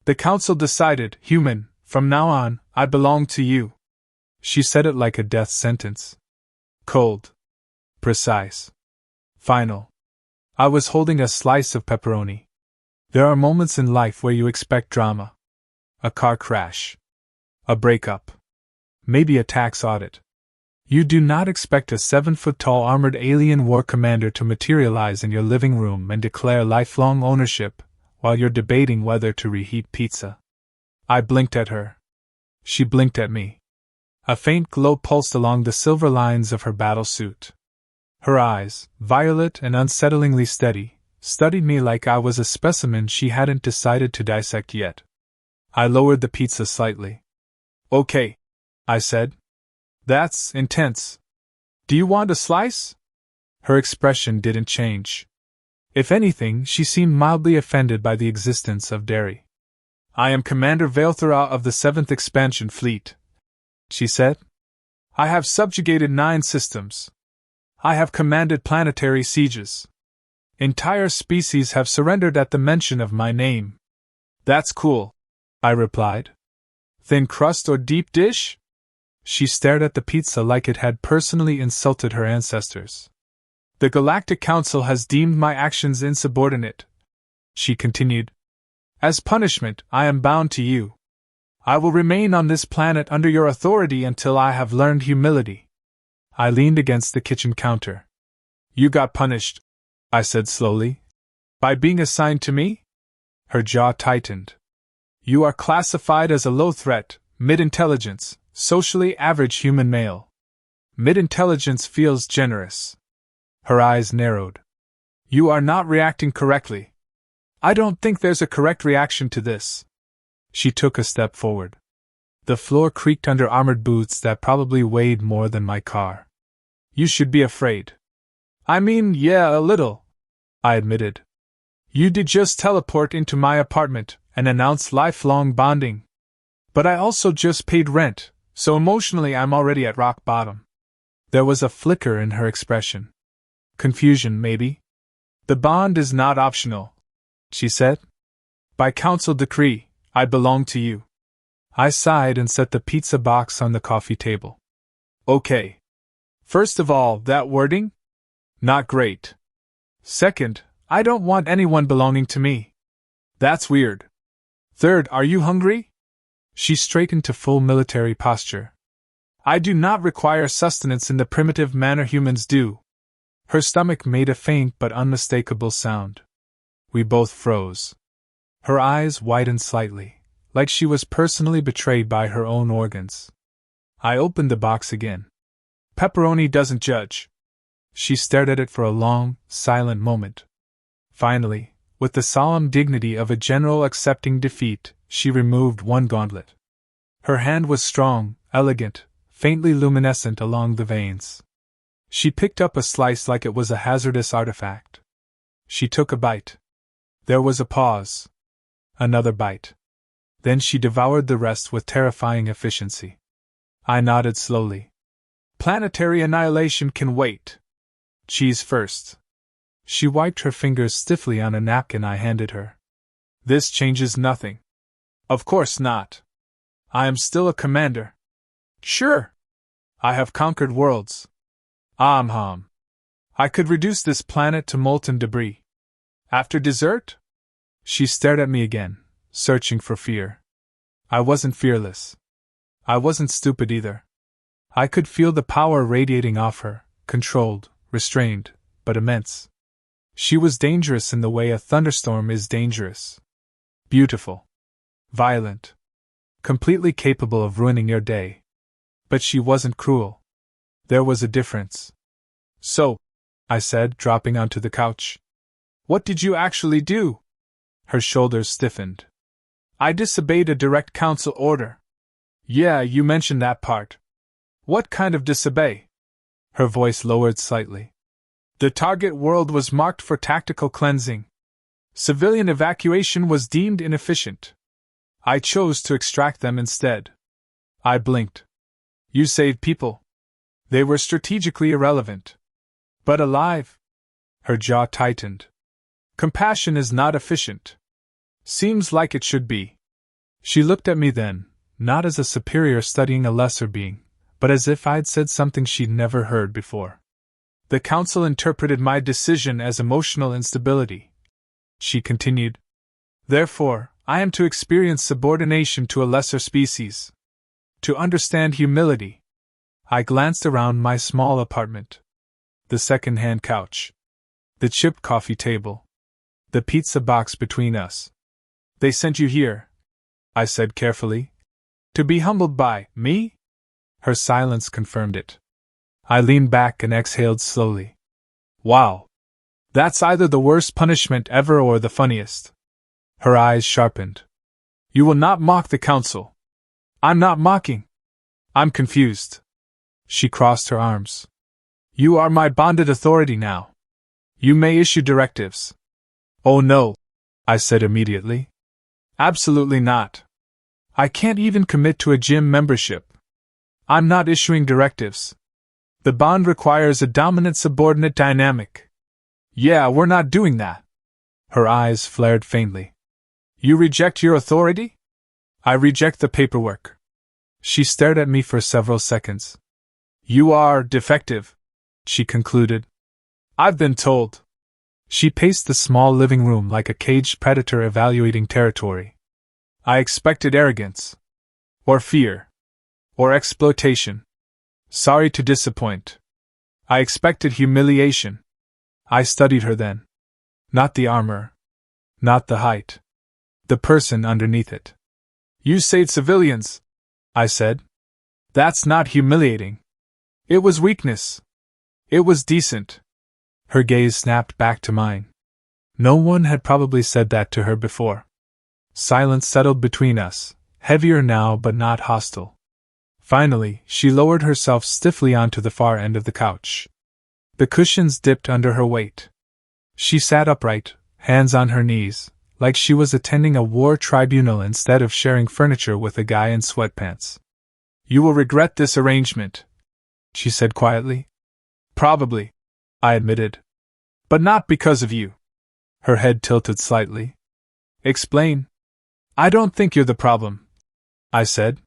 The council decided, human, from now on, I belong to you. She said it like a death sentence. Cold. Precise. Final. I was holding a slice of pepperoni. There are moments in life where you expect drama. A car crash. A breakup. Maybe a tax audit. You do not expect a 7-foot-tall armored alien war commander to materialize in your living room and declare lifelong ownership while you're debating whether to reheat pizza. I blinked at her. She blinked at me. A faint glow pulsed along the silver lines of her battle suit. Her eyes, violet and unsettlingly steady, studied me like I was a specimen she hadn't decided to dissect yet. I lowered the pizza slightly. Okay, I said. That's intense. Do you want a slice? Her expression didn't change. If anything, she seemed mildly offended by the existence of dairy. I am Commander Vaelthera of the 7th Expansion Fleet, she said. I have subjugated 9 systems. I have commanded planetary sieges. Entire species have surrendered at the mention of my name. That's cool, I replied. Thin crust or deep dish? She stared at the pizza like it had personally insulted her ancestors. The Galactic Council has deemed my actions insubordinate, she continued. As punishment, I am bound to you. I will remain on this planet under your authority until I have learned humility. I leaned against the kitchen counter. You got punished, I said slowly. By being assigned to me? Her jaw tightened. You are classified as a low threat, mid-intelligence, socially average human male. Mid-intelligence feels generous. Her eyes narrowed. You are not reacting correctly. I don't think there's a correct reaction to this. She took a step forward. The floor creaked under armored boots that probably weighed more than my car. You should be afraid. I mean, yeah, a little, I admitted. You did just teleport into my apartment and announce lifelong bonding. But I also just paid rent, so emotionally I'm already at rock bottom. There was a flicker in her expression. Confusion, maybe? The bond is not optional, she said. By council decree, I belong to you. I sighed and set the pizza box on the coffee table. Okay. First of all, that wording? Not great. Second, I don't want anyone belonging to me. That's weird. Third, are you hungry? She straightened to full military posture. I do not require sustenance in the primitive manner humans do. Her stomach made a faint but unmistakable sound. We both froze. Her eyes widened slightly, like she was personally betrayed by her own organs. I opened the box again. Pepperoni doesn't judge. She stared at it for a long, silent moment. Finally, with the solemn dignity of a general accepting defeat, she removed one gauntlet. Her hand was strong, elegant, faintly luminescent along the veins. She picked up a slice like it was a hazardous artifact. She took a bite. There was a pause. Another bite. Then she devoured the rest with terrifying efficiency. I nodded slowly. Planetary annihilation can wait. Cheese first. She wiped her fingers stiffly on a napkin I handed her. This changes nothing. Of course not. I am still a commander. Sure. I have conquered worlds. I could reduce this planet to molten debris. After dessert? She stared at me again, searching for fear. I wasn't fearless. I wasn't stupid either. I could feel the power radiating off her, controlled, restrained, but immense. She was dangerous in the way a thunderstorm is dangerous. Beautiful. Violent. Completely capable of ruining your day. But she wasn't cruel. There was a difference. So, I said, dropping onto the couch. What did you actually do? Her shoulders stiffened. I disobeyed a direct council order. Yeah, you mentioned that part. What kind of disobey? Her voice lowered slightly. The target world was marked for tactical cleansing. Civilian evacuation was deemed inefficient. I chose to extract them instead. I blinked. You saved people. They were strategically irrelevant. But alive? Her jaw tightened. Compassion is not efficient. Seems like it should be. She looked at me then, not as a superior studying a lesser being, but as if I'd said something she'd never heard before. The council interpreted my decision as emotional instability. She continued. Therefore, I am to experience subordination to a lesser species. To understand humility. I glanced around my small apartment. The second-hand couch. The chipped coffee table. The pizza box between us. They sent you here, I said carefully. To be humbled by me? Her silence confirmed it. I leaned back and exhaled slowly. Wow. That's either the worst punishment ever or the funniest. Her eyes sharpened. You will not mock the council. I'm not mocking. I'm confused. She crossed her arms. You are my bonded authority now. You may issue directives. Oh no, I said immediately. Absolutely not. I can't even commit to a gym membership. I'm not issuing directives. The bond requires a dominant-subordinate dynamic. Yeah, we're not doing that. Her eyes flared faintly. You reject your authority? I reject the paperwork. She stared at me for several seconds. You are defective, she concluded. I've been told. She paced the small living room like a caged predator evaluating territory. I expected arrogance. Or fear. Or exploitation. Sorry to disappoint. I expected humiliation. I studied her then. Not the armor. Not the height. The person underneath it. You saved civilians, I said. That's not humiliating. It was weakness. It was decent. Her gaze snapped back to mine. No one had probably said that to her before. Silence settled between us, heavier now but not hostile. Finally, she lowered herself stiffly onto the far end of the couch. The cushions dipped under her weight. She sat upright, hands on her knees, like she was attending a war tribunal instead of sharing furniture with a guy in sweatpants. You will regret this arrangement, she said quietly. Probably, I admitted. But not because of you. Her head tilted slightly. Explain. I don't think you're the problem, I said.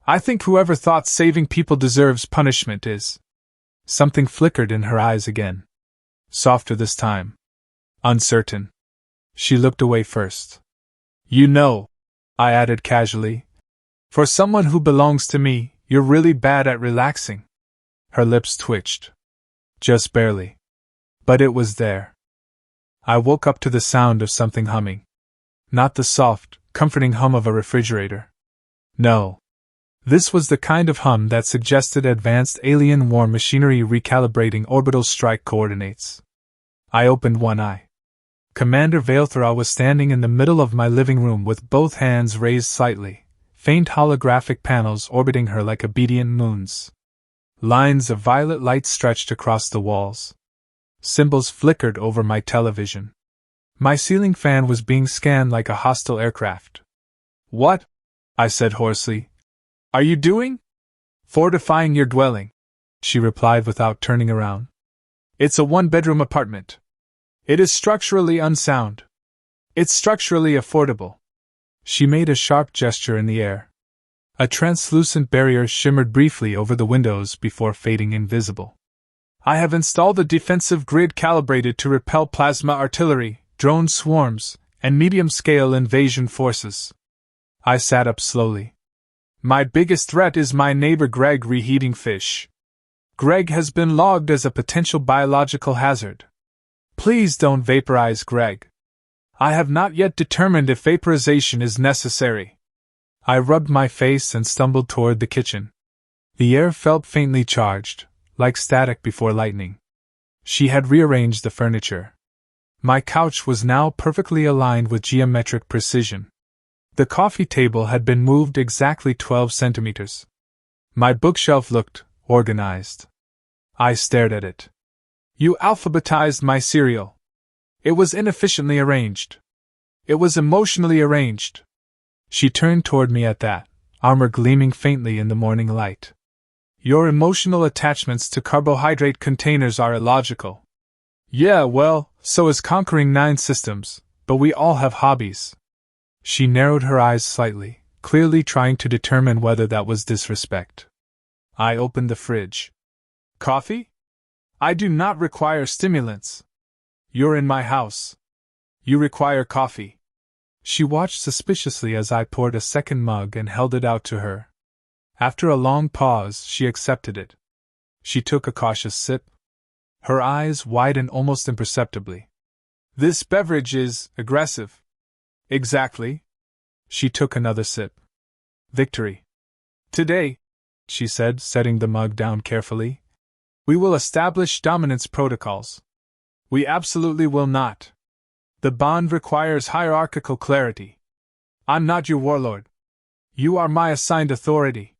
I think whoever thought saving people deserves punishment is. Something flickered in her eyes again. Softer this time. Uncertain. She looked away first. You know, I added casually, for someone who belongs to me, you're really bad at relaxing. Her lips twitched. Just barely. But it was there. I woke up to the sound of something humming. Not the soft, comforting hum of a refrigerator. No. This was the kind of hum that suggested advanced alien war machinery recalibrating orbital strike coordinates. I opened one eye. Commander Vailthra was standing in the middle of my living room with both hands raised slightly, faint holographic panels orbiting her like obedient moons. Lines of violet light stretched across the walls. Symbols flickered over my television. My ceiling fan was being scanned like a hostile aircraft. What? I said hoarsely. Are you doing? Fortifying your dwelling, she replied without turning around. It's a one-bedroom apartment. It is structurally unsound. It's structurally affordable. She made a sharp gesture in the air. A translucent barrier shimmered briefly over the windows before fading invisible. I have installed a defensive grid calibrated to repel plasma artillery, drone swarms, and medium-scale invasion forces. I sat up slowly. My biggest threat is my neighbor Greg reheating fish. Greg has been logged as a potential biological hazard. Please don't vaporize Greg. I have not yet determined if vaporization is necessary. I rubbed my face and stumbled toward the kitchen. The air felt faintly charged, like static before lightning. She had rearranged the furniture. My couch was now perfectly aligned with geometric precision. The coffee table had been moved exactly 12 centimeters. My bookshelf looked organized. I stared at it. You alphabetized my cereal. It was inefficiently arranged. It was emotionally arranged. She turned toward me at that, armor gleaming faintly in the morning light. Your emotional attachments to carbohydrate containers are illogical. Yeah, well, so is conquering 9 systems, but we all have hobbies. She narrowed her eyes slightly, clearly trying to determine whether that was disrespect. I opened the fridge. Coffee? I do not require stimulants. You're in my house. You require coffee. She watched suspiciously as I poured a second mug and held it out to her. After a long pause, she accepted it. She took a cautious sip. Her eyes widened almost imperceptibly. This beverage is aggressive. Exactly. She took another sip. Victory. Today, she said, setting the mug down carefully, we will establish dominance protocols. We absolutely will not. The bond requires hierarchical clarity. I'm not your warlord. You are my assigned authority.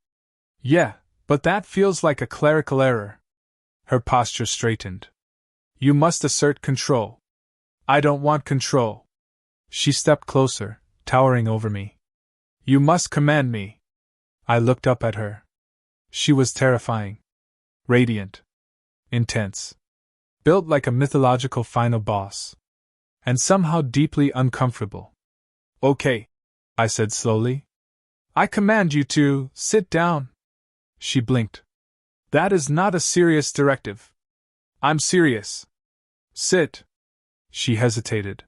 Yeah, but that feels like a clerical error. Her posture straightened. You must assert control. I don't want control. She stepped closer, towering over me. You must command me. I looked up at her. She was terrifying. Radiant. Intense. Built like a mythological final boss. And somehow deeply uncomfortable. Okay, I said slowly. I command you to sit down. She blinked. That is not a serious directive. I'm serious. Sit. She hesitated.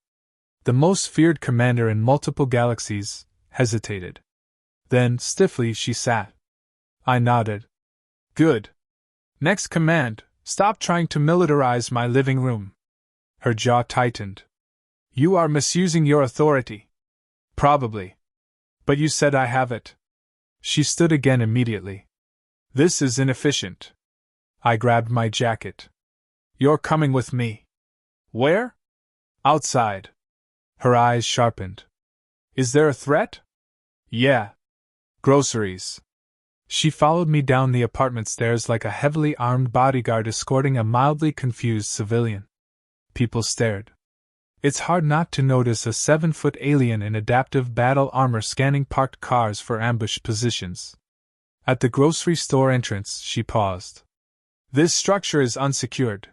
The most feared commander in multiple galaxies hesitated. Then, stiffly, she sat. I nodded. Good. Next command, stop trying to militarize my living room. Her jaw tightened. You are misusing your authority. Probably. But you said I have it. She stood again immediately. This is inefficient. I grabbed my jacket. You're coming with me. Where? Outside. Her eyes sharpened. Is there a threat? Yeah. Groceries. She followed me down the apartment stairs like a heavily armed bodyguard escorting a mildly confused civilian. People stared. It's hard not to notice a 7-foot alien in adaptive battle armor scanning parked cars for ambush positions. At the grocery store entrance, she paused. This structure is unsecured.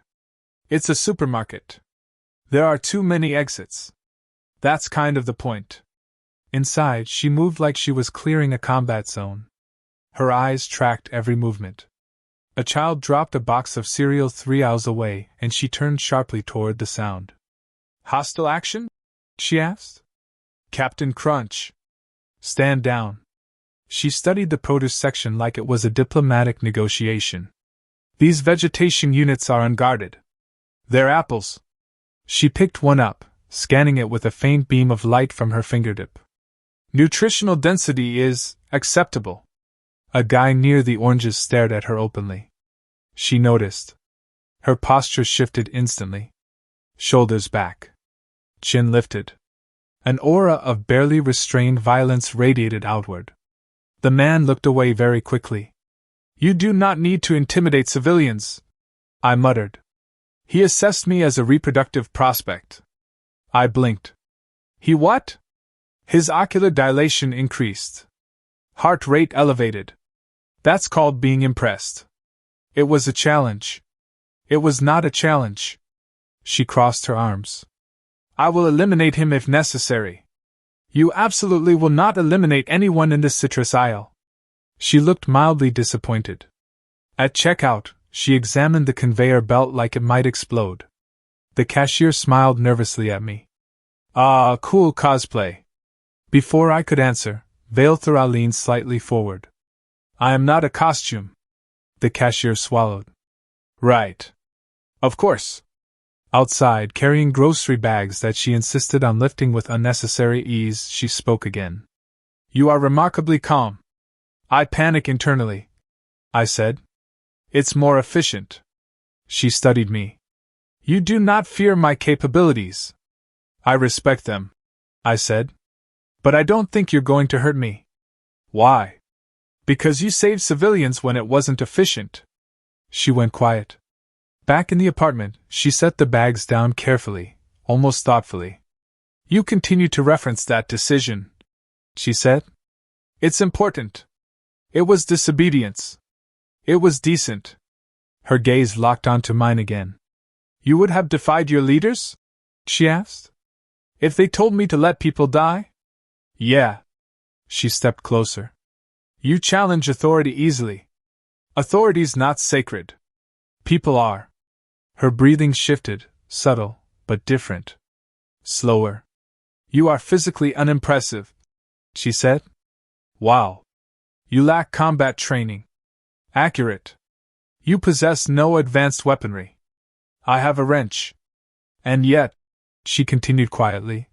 It's a supermarket. There are too many exits. That's kind of the point. Inside, she moved like she was clearing a combat zone. Her eyes tracked every movement. A child dropped a box of cereal 3 aisles away, and she turned sharply toward the sound. Hostile action? She asked. Captain Crunch. Stand down. She studied the produce section like it was a diplomatic negotiation. These vegetation units are unguarded. They're apples. She picked one up, scanning it with a faint beam of light from her fingertip. Nutritional density is acceptable. A guy near the oranges stared at her openly. She noticed. Her posture shifted instantly. Shoulders back. Chin lifted. An aura of barely restrained violence radiated outward. The man looked away very quickly. You do not need to intimidate civilians, I muttered. He assessed me as a reproductive prospect. I blinked. He what? His ocular dilation increased. Heart rate elevated. That's called being impressed. It was a challenge. It was not a challenge. She crossed her arms. I will eliminate him if necessary. You absolutely will not eliminate anyone in this citrus aisle. She looked mildly disappointed. At checkout, she examined the conveyor belt like it might explode. The cashier smiled nervously at me. Ah, cool cosplay. Before I could answer, Veilthra leaned slightly forward. I am not a costume. The cashier swallowed. Right. Of course. Outside, carrying grocery bags that she insisted on lifting with unnecessary ease, she spoke again. You are remarkably calm. I panic internally, I said. It's more efficient. She studied me. You do not fear my capabilities. I respect them, I said. But I don't think you're going to hurt me. Why? Because you saved civilians when it wasn't efficient. She went quiet. Back in the apartment, she set the bags down carefully, almost thoughtfully. You continue to reference that decision, she said. It's important. It was disobedience. It was decent. Her gaze locked onto mine again. You would have defied your leaders? She asked. If they told me to let people die? Yeah. She stepped closer. You challenge authority easily. Authority's not sacred. People are. Her breathing shifted, subtle, but different. Slower. You are physically unimpressive, she said. Wow. You lack combat training. Accurate. You possess no advanced weaponry. I have a wrench. And yet, she continued quietly,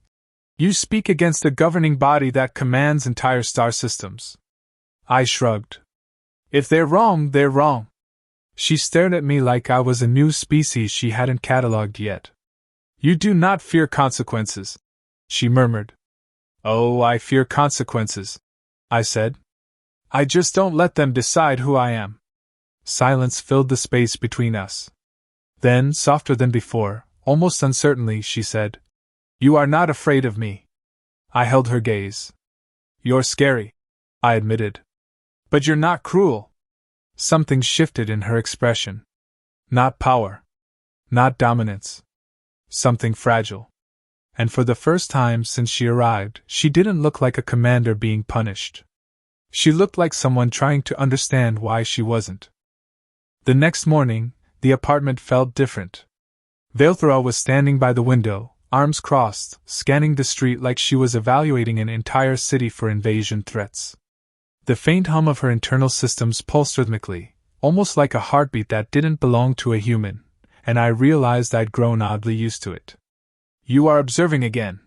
you speak against a governing body that commands entire star systems. I shrugged. If they're wrong, they're wrong. She stared at me like I was a new species she hadn't catalogued yet. You do not fear consequences, she murmured. Oh, I fear consequences, I said. I just don't let them decide who I am. Silence filled the space between us. Then, softer than before, almost uncertainly, she said, You are not afraid of me. I held her gaze. You're scary, I admitted. But you're not cruel. Something shifted in her expression. Not power. Not dominance. Something fragile. And for the first time since she arrived, she didn't look like a commander being punished. She looked like someone trying to understand why she wasn't. The next morning, the apartment felt different. Velthora was standing by the window, arms crossed, scanning the street like she was evaluating an entire city for invasion threats. The faint hum of her internal systems pulsed rhythmically, almost like a heartbeat that didn't belong to a human, and I realized I'd grown oddly used to it. You are observing again,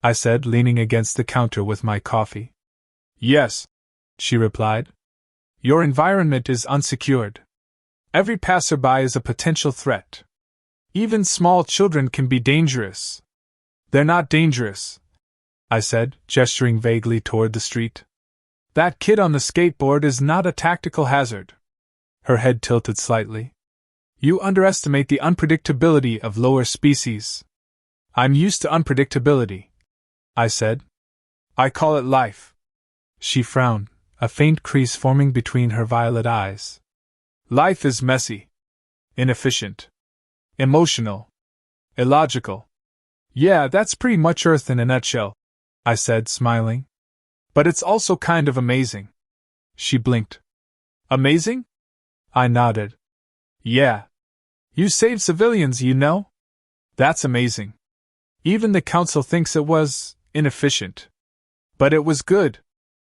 I said, leaning against the counter with my coffee. Yes, she replied. Your environment is unsecured. Every passerby is a potential threat. Even small children can be dangerous. They're not dangerous, I said, gesturing vaguely toward the street. That kid on the skateboard is not a tactical hazard. Her head tilted slightly. You underestimate the unpredictability of lower species. I'm used to unpredictability, I said. I call it life. She frowned, a faint crease forming between her violet eyes. Life is messy. Inefficient. Emotional. Illogical. Yeah, that's pretty much Earth in a nutshell, I said, smiling. But it's also kind of amazing. She blinked. Amazing? I nodded. Yeah. You saved civilians, you know? That's amazing. Even the council thinks it was inefficient. But it was good.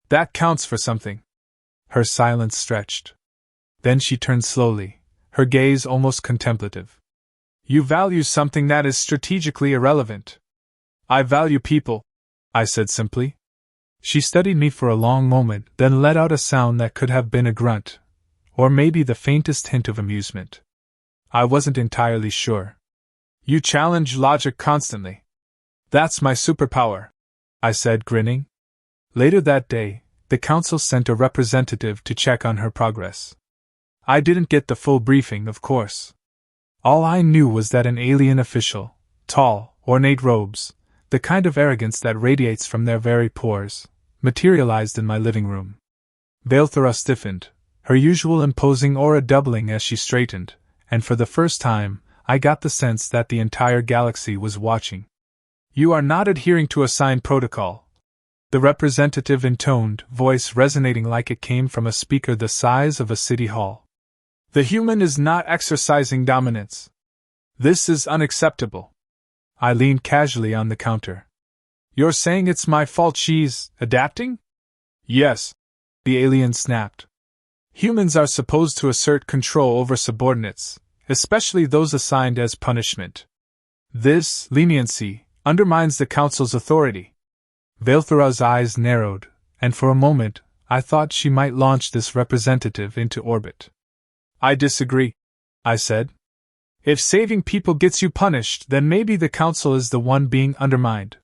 That counts for something. Her silence stretched. Then she turned slowly, her gaze almost contemplative. You value something that is strategically irrelevant. I value people, I said simply. She studied me for a long moment, then let out a sound that could have been a grunt, or maybe the faintest hint of amusement. I wasn't entirely sure. You challenge logic constantly. That's my superpower, I said, grinning. Later that day, the council sent a representative to check on her progress. I didn't get the full briefing, of course. All I knew was that an alien official, tall, ornate robes, the kind of arrogance that radiates from their very pores, materialized in my living room. Velthora stiffened, her usual imposing aura doubling as she straightened, and for the first time, I got the sense that the entire galaxy was watching. You are not adhering to assigned protocol. The representative intoned, voice resonating like it came from a speaker the size of a city hall. The human is not exercising dominance. This is unacceptable. I leaned casually on the counter. You're saying it's my fault she's adapting? Yes, the alien snapped. Humans are supposed to assert control over subordinates, especially those assigned as punishment. This leniency undermines the Council's authority. Velthora's eyes narrowed, and for a moment, I thought she might launch this representative into orbit. I disagree, I said. If saving people gets you punished, then maybe the Council is the one being undermined.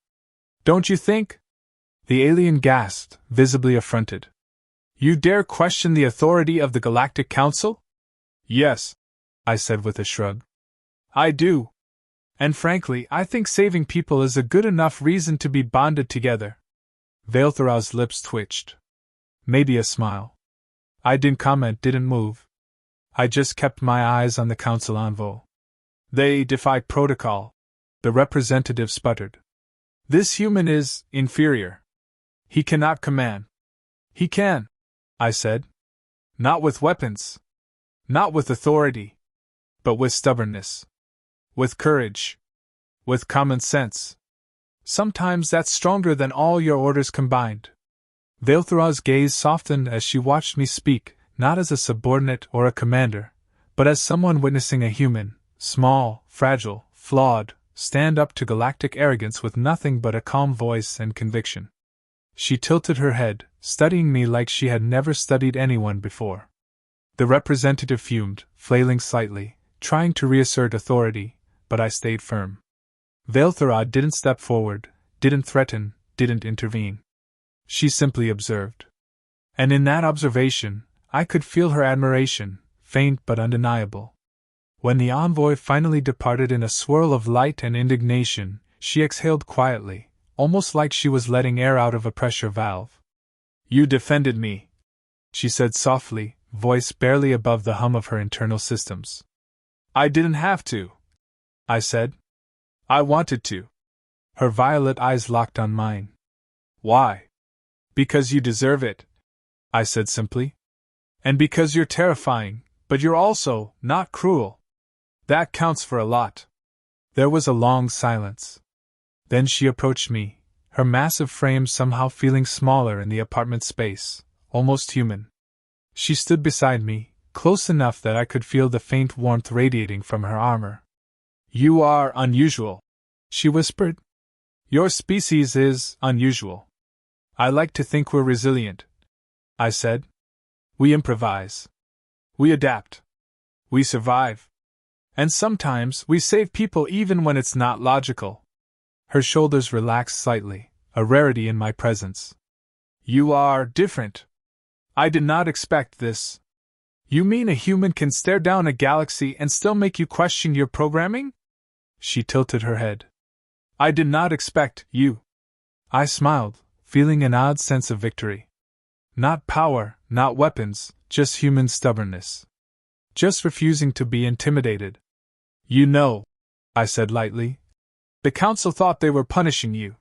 Don't you think? The alien gasped, visibly affronted. You dare question the authority of the Galactic Council? Yes, I said with a shrug. I do. And frankly, I think saving people is a good enough reason to be bonded together. Velthora's lips twitched. Maybe a smile. I didn't comment, didn't move. I just kept my eyes on the Council envoy. They defy protocol, the representative sputtered. This human is inferior. He cannot command. He can, I said. Not with weapons. Not with authority. But with stubbornness. With courage. With common sense. Sometimes that's stronger than all your orders combined. Velthara's gaze softened as she watched me speak, not as a subordinate or a commander, but as someone witnessing a human, small, fragile, flawed, stand up to galactic arrogance with nothing but a calm voice and conviction. She tilted her head, studying me like she had never studied anyone before. The representative fumed, flailing slightly, trying to reassert authority, but I stayed firm. Velthara didn't step forward, didn't threaten, didn't intervene. She simply observed. And in that observation, I could feel her admiration, faint but undeniable. When the envoy finally departed in a swirl of light and indignation, she exhaled quietly, almost like she was letting air out of a pressure valve. You defended me, she said softly, voice barely above the hum of her internal systems. I didn't have to, I said. I wanted to. Her violet eyes locked on mine. Why? Because you deserve it, I said simply. And because you're terrifying, but you're also not cruel. That counts for a lot. There was a long silence. Then she approached me, her massive frame somehow feeling smaller in the apartment space, almost human. She stood beside me, close enough that I could feel the faint warmth radiating from her armor. You are unusual, she whispered. Your species is unusual. I like to think we're resilient, I said. We improvise. We adapt. We survive. And sometimes we save people even when it's not logical. Her shoulders relaxed slightly, a rarity in my presence. You are different. I did not expect this. You mean a human can stare down a galaxy and still make you question your programming? She tilted her head. I did not expect you. I smiled, feeling an odd sense of victory. Not power, not weapons, just human stubbornness. Just refusing to be intimidated. You know, I said lightly, the Council thought they were punishing you.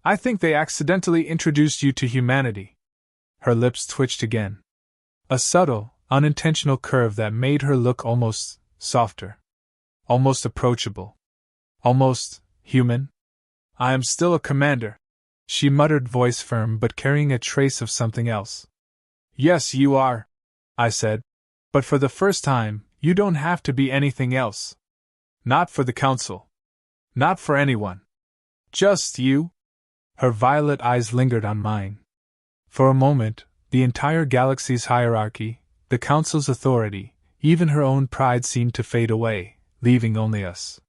I think they accidentally introduced you to humanity. Her lips twitched again. A subtle, unintentional curve that made her look almost softer. Almost approachable. Almost human. I am still a commander, she muttered, voice firm but carrying a trace of something else. Yes, you are, I said. But for the first time, you don't have to be anything else. Not for the Council. Not for anyone. Just you. Her violet eyes lingered on mine. For a moment, the entire galaxy's hierarchy, the Council's authority, even her own pride seemed to fade away, leaving only us.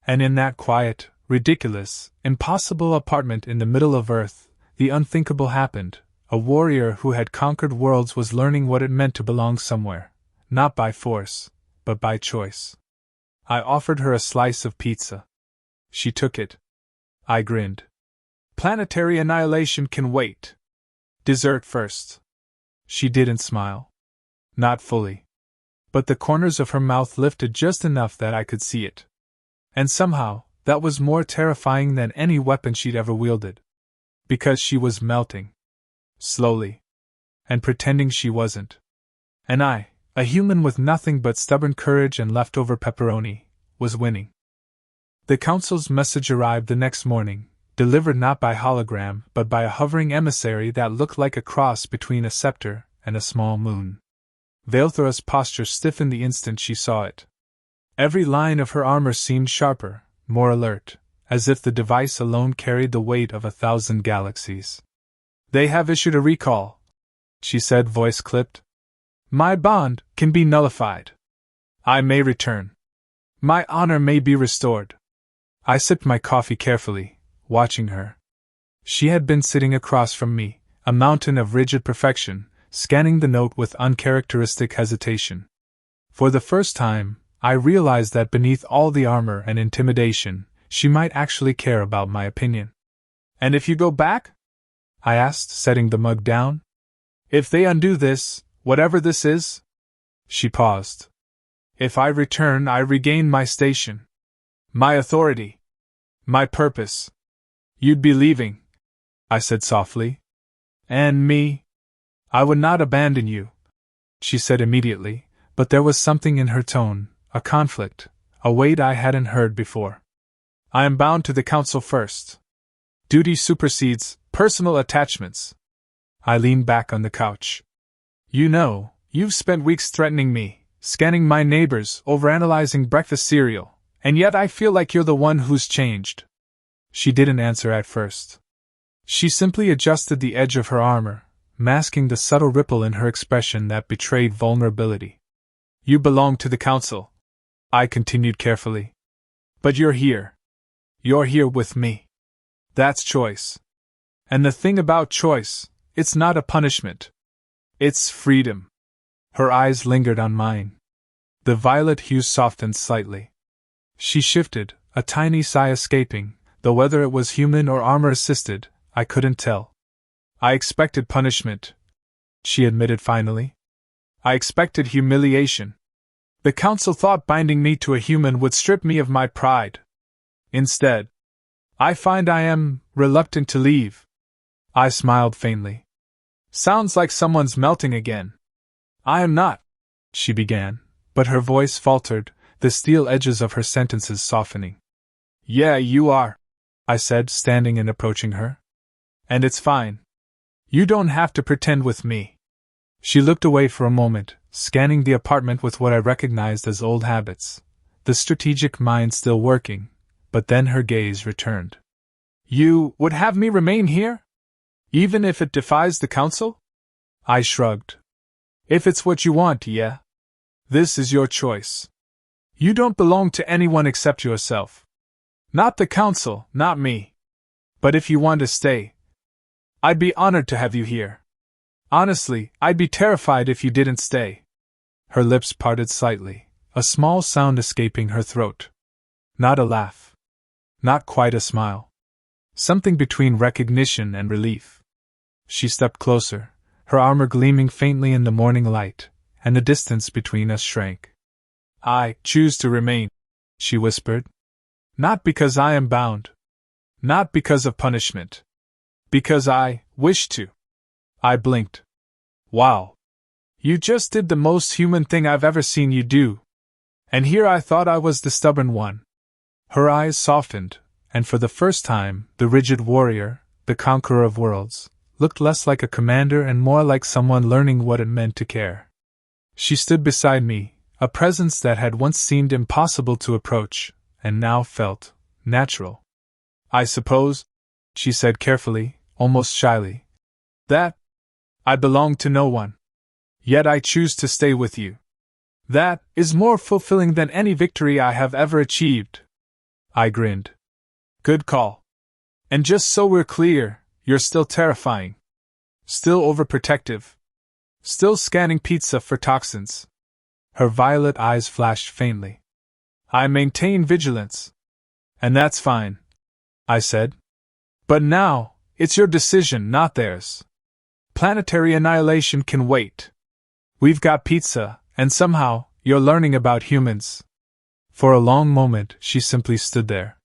And in that quiet, ridiculous, impossible apartment in the middle of Earth, the unthinkable happened. A warrior who had conquered worlds was learning what it meant to belong somewhere, not by force, but by choice. I offered her a slice of pizza. She took it. I grinned. Planetary annihilation can wait. Dessert first. She didn't smile. Not fully. But the corners of her mouth lifted just enough that I could see it. And somehow, that was more terrifying than any weapon she'd ever wielded. Because she was melting. Slowly. And pretending she wasn't. And I, a human with nothing but stubborn courage and leftover pepperoni, was winning. The Council's message arrived the next morning, delivered not by hologram but by a hovering emissary that looked like a cross between a scepter and a small moon. Velthara's posture stiffened the instant she saw it. Every line of her armor seemed sharper, more alert, as if the device alone carried the weight of 1,000 galaxies. They have issued a recall, she said, voice clipped. My bond can be nullified. I may return. My honor may be restored. I sipped my coffee carefully, watching her. She had been sitting across from me, a mountain of rigid perfection, scanning the note with uncharacteristic hesitation. For the first time, I realized that beneath all the armor and intimidation, she might actually care about my opinion. And if you go back? I asked, setting the mug down. If they undo this, whatever this is? She paused. If I return, I regain my station. My authority. My purpose. You'd be leaving, I said softly. And me? I would not abandon you, she said immediately, but there was something in her tone, a conflict, a weight I hadn't heard before. I am bound to the council first. Duty supersedes personal attachments. I leaned back on the couch. You know, you've spent weeks threatening me, scanning my neighbors, overanalyzing breakfast cereal, and yet I feel like you're the one who's changed. She didn't answer at first. She simply adjusted the edge of her armor, masking the subtle ripple in her expression that betrayed vulnerability. You belong to the council, I continued carefully. But you're here. You're here with me. That's choice. And the thing about choice, it's not a punishment. It's freedom. Her eyes lingered on mine. The violet hue softened slightly. She shifted, a tiny sigh escaping, though whether it was human or armor-assisted, I couldn't tell. I expected punishment, she admitted finally. I expected humiliation. The council thought binding me to a human would strip me of my pride. Instead, I find I am reluctant to leave. I smiled faintly. Sounds like someone's melting again. I am not, she began, but her voice faltered, the steel edges of her sentences softening. Yeah, you are, I said, standing and approaching her. And it's fine. You don't have to pretend with me. She looked away for a moment, scanning the apartment with what I recognized as old habits, the strategic mind still working, but then her gaze returned. You would have me remain here? Even if it defies the council? I shrugged. If it's what you want, yeah. This is your choice. You don't belong to anyone except yourself. Not the council, not me. But if you want to stay, I'd be honored to have you here. Honestly, I'd be terrified if you didn't stay. Her lips parted slightly, a small sound escaping her throat. Not a laugh. Not quite a smile. Something between recognition and relief. She stepped closer, her armor gleaming faintly in the morning light, and the distance between us shrank. I choose to remain, she whispered. Not because I am bound. Not because of punishment. Because I wish to. I blinked. Wow. You just did the most human thing I've ever seen you do. And here I thought I was the stubborn one. Her eyes softened, and for the first time, the rigid warrior, the conqueror of worlds, looked less like a commander and more like someone learning what it meant to care. She stood beside me, a presence that had once seemed impossible to approach, and now felt natural. I suppose, she said carefully, almost shyly, that I belong to no one. Yet I choose to stay with you. That is more fulfilling than any victory I have ever achieved. I grinned. Good call. And just so we're clear, you're still terrifying. Still overprotective. Still scanning pizza for toxins. Her violet eyes flashed faintly. I maintain vigilance. And that's fine, I said. But now, it's your decision, not theirs. Planetary annihilation can wait. We've got pizza, and somehow, you're learning about humans. For a long moment, she simply stood there.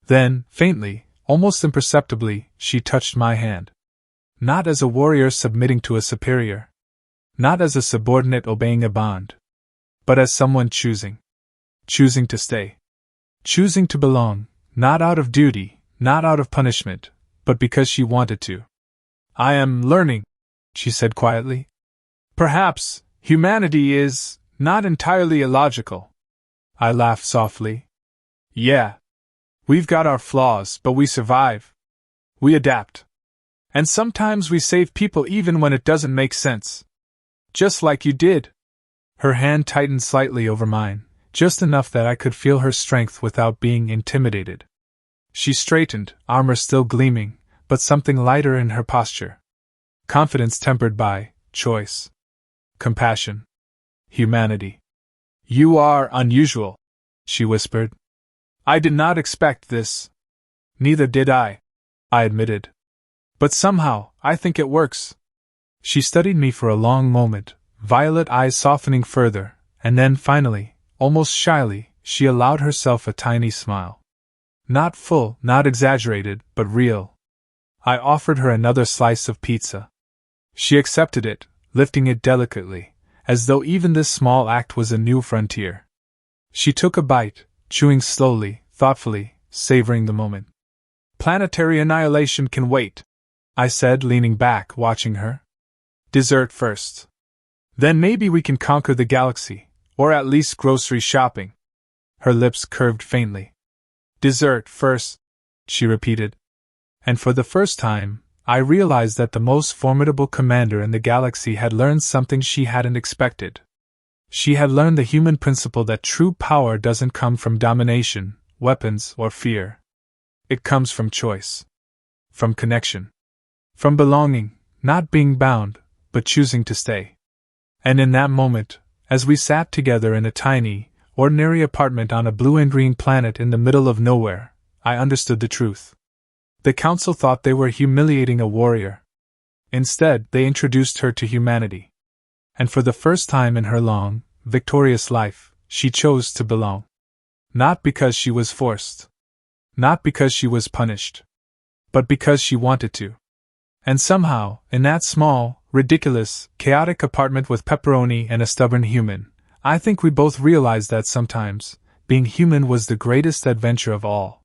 Then, faintly, almost imperceptibly, she touched my hand. Not as a warrior submitting to a superior. Not as a subordinate obeying a bond. But as someone choosing. Choosing to stay. Choosing to belong, not out of duty, not out of punishment, but because she wanted to. I am learning, she said quietly. Perhaps, humanity is not entirely illogical. I laughed softly. Yeah. We've got our flaws, but we survive. We adapt. And sometimes we save people even when it doesn't make sense. Just like you did. Her hand tightened slightly over mine, just enough that I could feel her strength without being intimidated. She straightened, armor still gleaming, but something lighter in her posture. Confidence tempered by choice. Compassion. Humanity. You are unusual, she whispered. I did not expect this. Neither did I admitted. But somehow, I think it works. She studied me for a long moment, violet eyes softening further, and then finally, almost shyly, she allowed herself a tiny smile. Not full, not exaggerated, but real. I offered her another slice of pizza. She accepted it, lifting it delicately, as though even this small act was a new frontier. She took a bite, chewing slowly, thoughtfully, savoring the moment. Planetary annihilation can wait, I said, leaning back, watching her. Dessert first. Then maybe we can conquer the galaxy, or at least grocery shopping. Her lips curved faintly. Dessert first, she repeated. And for the first time, I realized that the most formidable commander in the galaxy had learned something she hadn't expected. She had learned the human principle that true power doesn't come from domination, weapons, or fear. It comes from choice. From connection. From belonging, not being bound, but choosing to stay. And in that moment, as we sat together in a tiny, ordinary apartment on a blue and green planet in the middle of nowhere, I understood the truth. The council thought they were humiliating a warrior. Instead, they introduced her to humanity. And for the first time in her long, victorious life, she chose to belong. Not because she was forced. Not because she was punished. But because she wanted to. And somehow, in that small, ridiculous, chaotic apartment with pepperoni and a stubborn human, I think we both realized that sometimes, being human was the greatest adventure of all.